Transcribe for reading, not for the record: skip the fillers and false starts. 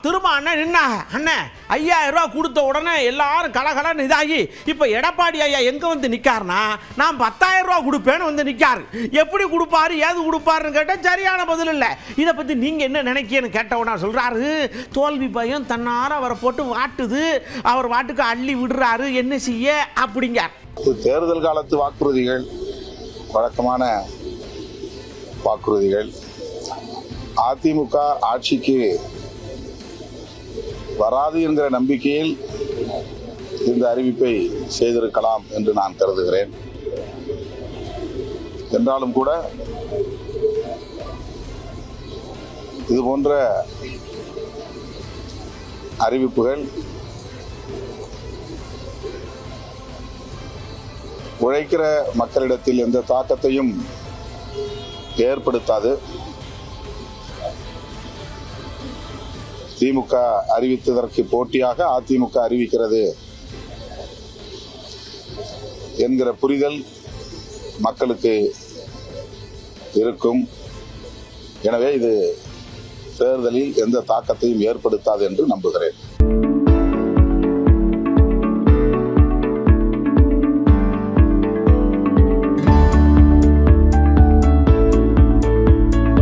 திரும்ப அண்ணன் நின்னாங்க. அண்ணன் 5000 ரூபா கொடுத்த உடனே எல்லாரும் கலகலன்னு இதாகி இப்போ எடப்பாடி ஐயா எங்கே வந்து நிற்காருனா, நான் 10,000 ரூபா கொடுப்பேன்னு வந்து நிற்காரு. எப்படி கொடுப்பாரு, ஏது கொடுப்பாருன்னு கேட்டால் சரியான பதில் இல்லை. இதை பற்றி நீங்கள் என்ன நினைக்கின்னு கேட்டவுடனே சொல்கிறாரு, தோல்வி பயம் தன்னார அவரை போட்டு வாட்டுது, அவர் வாட்டுக்கு அள்ளி விடுறாரு, என்ன செய்ய அப்படிங்கார். தேர்தல் காலத்து வாக்குறுதிகள் வழக்கமான வாக்குறுதிகள். அதிமுக ஆட்சிக்கு வராது என்கிற நம்பிக்கையில் இந்த அறிவிப்பை செய்திருக்கலாம் என்று நான் கருதுகிறேன். என்றாலும் கூட இது போன்ற அறிவிப்புகள் உழைக்கிற மக்களிடத்தில் எந்த தாக்கத்தையும் ஏற்படுத்தாது. திமுக அறிவித்ததற்கு போட்டியாக அதிமுக அறிவிக்கிறது என்கிற புரிதல் மக்களுக்கு இருக்கும். எனவே இது தேர்தலில் எந்த தாக்கத்தையும் ஏற்படுத்தாது என்று நம்புகிறேன்.